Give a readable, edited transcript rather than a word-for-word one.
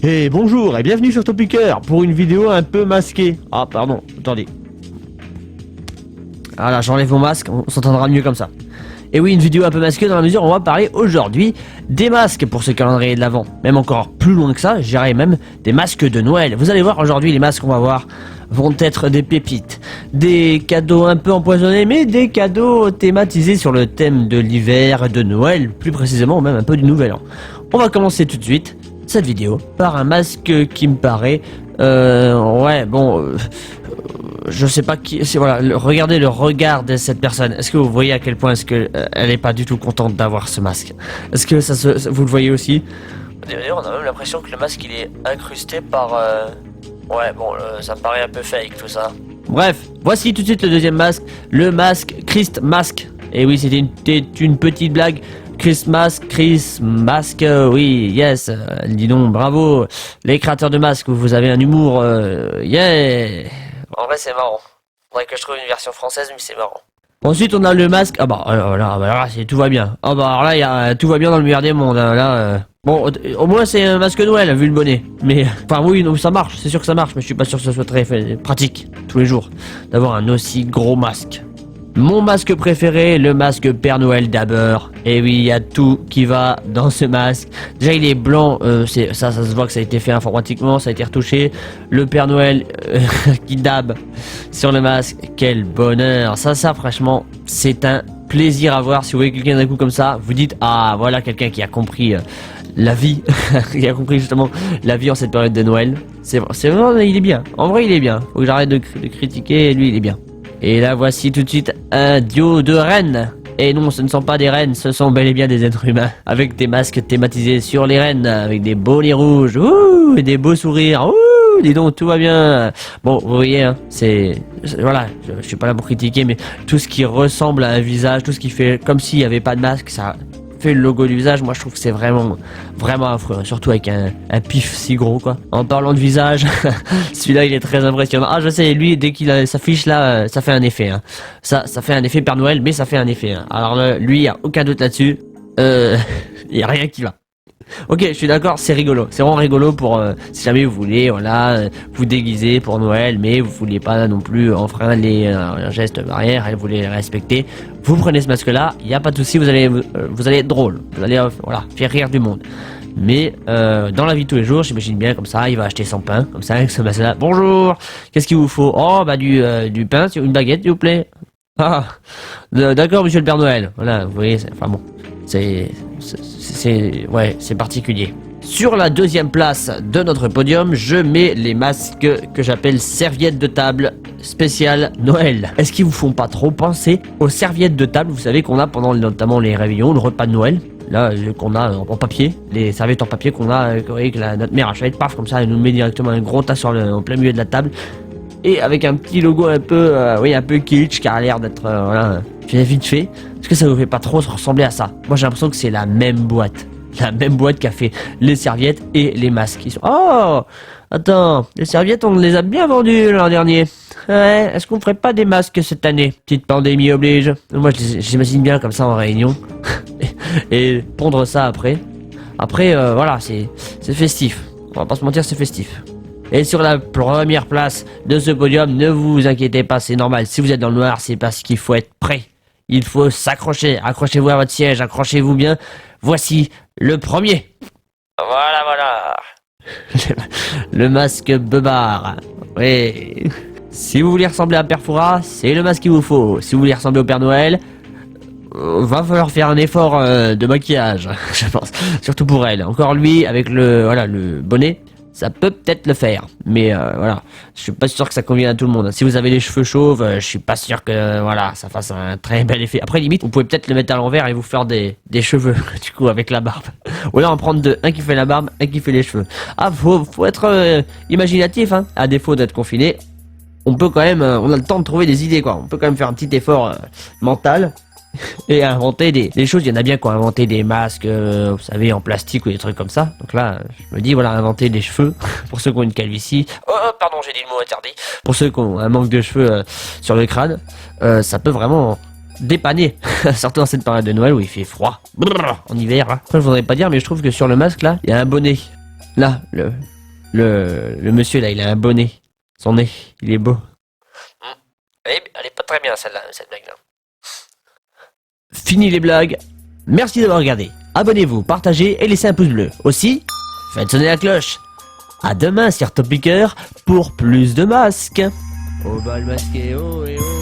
Et bonjour et bienvenue sur Topiqueur pour une vidéo un peu masquée. Ah pardon, attendez. Voilà, j'enlève mon masque, on s'entendra mieux comme ça. Et oui, une vidéo un peu masquée dans la mesure où on va parler aujourd'hui des masques pour ce calendrier de l'Avent. Même encore plus loin que ça, j'irais même des masques de Noël. Vous allez voir aujourd'hui, les masques qu'on va voir vont être des pépites. Des cadeaux un peu empoisonnés, mais des cadeaux thématisés sur le thème de l'hiver, de Noël, plus précisément, ou même un peu du Nouvel An. On va commencer tout de suite cette vidéo par un masque qui me paraît... je sais pas qui... Voilà, regardez le regard de cette personne. Est-ce que vous voyez à quel point est-ce que elle est pas du tout contente d'avoir ce masque? Est-ce que vous le voyez aussi? D'ailleurs, on a même l'impression que le masque il est incrusté par... ça me paraît un peu fake tout ça. Bref, voici tout de suite le deuxième masque. Le masque Christ Masque. Et oui, c'était une petite blague. Chris Masque, oui, yes, dis donc, bravo, les créateurs de masques, vous avez un humour, yeah. En vrai, c'est marrant. Faudrait que je trouve une version française, mais c'est marrant. Ensuite, on a le masque, là, tout va bien. Ah bah, alors là, tout va bien dans le meilleur des mondes, hein, là, Bon, au moins, c'est un masque Noël, vu le bonnet. Mais, enfin, oui, non, ça marche, c'est sûr que ça marche, mais je suis pas sûr que ce soit très pratique, tous les jours, d'avoir un aussi gros masque. Mon masque préféré, le masque Père Noël d'abord. Et oui, il y a tout qui va dans ce masque. Déjà, il est blanc, ça se voit que ça a été fait informatiquement, ça a été retouché. Le Père Noël qui dab sur le masque, quel bonheur. Ça, franchement, c'est un plaisir à voir. Si vous voyez quelqu'un d'un coup comme ça, vous dites, ah, voilà quelqu'un qui a compris la vie, qui a compris justement la vie en cette période de Noël. C'est vraiment, il est bien. En vrai, il est bien. Faut que j'arrête de critiquer, lui, il est bien. Et là, voici tout de suite un duo de rennes. Et non, ce ne sont pas des rennes, ce sont bel et bien des êtres humains. Avec des masques thématisés sur les rennes, avec des bonnets rouges, ouh, et des beaux sourires, ouh, dis donc, tout va bien. Bon, vous voyez, hein, voilà, je suis pas là pour critiquer, mais tout ce qui ressemble à un visage, tout ce qui fait comme s'il n'y avait pas de masque, ça fait le logo du visage, moi je trouve que c'est vraiment affreux, hein, surtout avec un pif si gros quoi. En parlant de visage, celui-là il est très impressionnant. Ah je sais, lui dès qu'il s'affiche là, ça fait un effet, hein. Ça fait un effet Père Noël, mais ça fait un effet, hein. Alors lui, il y a aucun doute là-dessus, il y a rien qui va. Ok, je suis d'accord, c'est rigolo. C'est vraiment rigolo pour si jamais vous voulez, voilà, vous déguiser pour Noël, mais vous vouliez pas non plus enfreindre les gestes barrières, et vous les respecter. Vous prenez ce masque-là, il n'y a pas de souci, vous allez être drôle, vous allez voilà, faire rire du monde. Mais dans la vie de tous les jours, j'imagine bien comme ça, il va acheter son pain, comme ça, avec ce masque-là. Bonjour, qu'est-ce qu'il vous faut? Oh, bah du pain, une baguette, s'il vous plaît. Ah, d'accord, monsieur le Père Noël. Voilà, vous voyez, enfin bon, c'est particulier. Sur la deuxième place de notre podium, je mets les masques que j'appelle serviettes de table spéciales Noël. Est-ce qu'ils vous font pas trop penser aux serviettes de table, vous savez qu'on a pendant notamment les réveillons, le repas de Noël, là qu'on a en papier, les serviettes en papier qu'on a, que notre mère achète, paf comme ça, elle nous met directement un gros tas en plein milieu de la table. Et avec un petit logo un peu, un peu kitsch, qui a l'air d'être, vite fait. Est-ce que ça vous fait pas trop ressembler à ça? Moi j'ai l'impression que c'est la même boîte. La même boîte qui a fait les serviettes et les masques. Ils sont... Oh, attends, les serviettes on les a bien vendues l'an dernier. Ouais, est-ce qu'on ferait pas des masques cette année? Petite pandémie oblige. Moi j'imagine bien comme ça en réunion. et pondre ça après. Après, voilà, c'est festif. On va pas se mentir, c'est festif. Et sur la première place de ce podium, ne vous inquiétez pas, c'est normal. Si vous êtes dans le noir, c'est parce qu'il faut être prêt. Il faut s'accrocher. Accrochez-vous à votre siège, accrochez-vous bien. Voici le premier. Voilà. Le masque Beubard. Oui. Si vous voulez ressembler à Père Fouras, c'est le masque qu'il vous faut. Si vous voulez ressembler au Père Noël, va falloir faire un effort de maquillage, je pense. Surtout pour elle. Encore lui, avec le bonnet. Ça peut peut-être le faire, mais voilà, je suis pas sûr que ça convienne à tout le monde. Si vous avez les cheveux chauves, je suis pas sûr que ça fasse un très bel effet. Après limite, vous pouvez peut-être le mettre à l'envers et vous faire des cheveux du coup avec la barbe. Ou alors en prendre deux, un qui fait la barbe, un qui fait les cheveux. Ah, faut être imaginatif, hein. À défaut d'être confiné, on peut quand même, on a le temps de trouver des idées quoi. On peut quand même faire un petit effort mental. Et inventer des choses, il y en a bien qui ont inventé des masques, vous savez, en plastique ou des trucs comme ça. Donc là, je me dis, voilà, inventer des cheveux, pour ceux qui ont une calvitie. Oh, pardon, j'ai dit le mot interdit. Pour ceux qui ont un manque de cheveux sur le crâne, ça peut vraiment dépanner. Surtout dans cette période de Noël où il fait froid. Brrr, en hiver, là. Après, je voudrais pas dire, mais je trouve que sur le masque, là, il y a un bonnet. Là, le monsieur là, il a un bonnet. Son nez, il est beau. Elle est pas très bien celle-là, cette blague-là. Fini les blagues. Merci d'avoir regardé. Abonnez-vous, partagez et laissez un pouce bleu. Aussi, faites sonner la cloche. À demain, Sir Top Picker, pour plus de masques. Au bal masqué, oh et oh.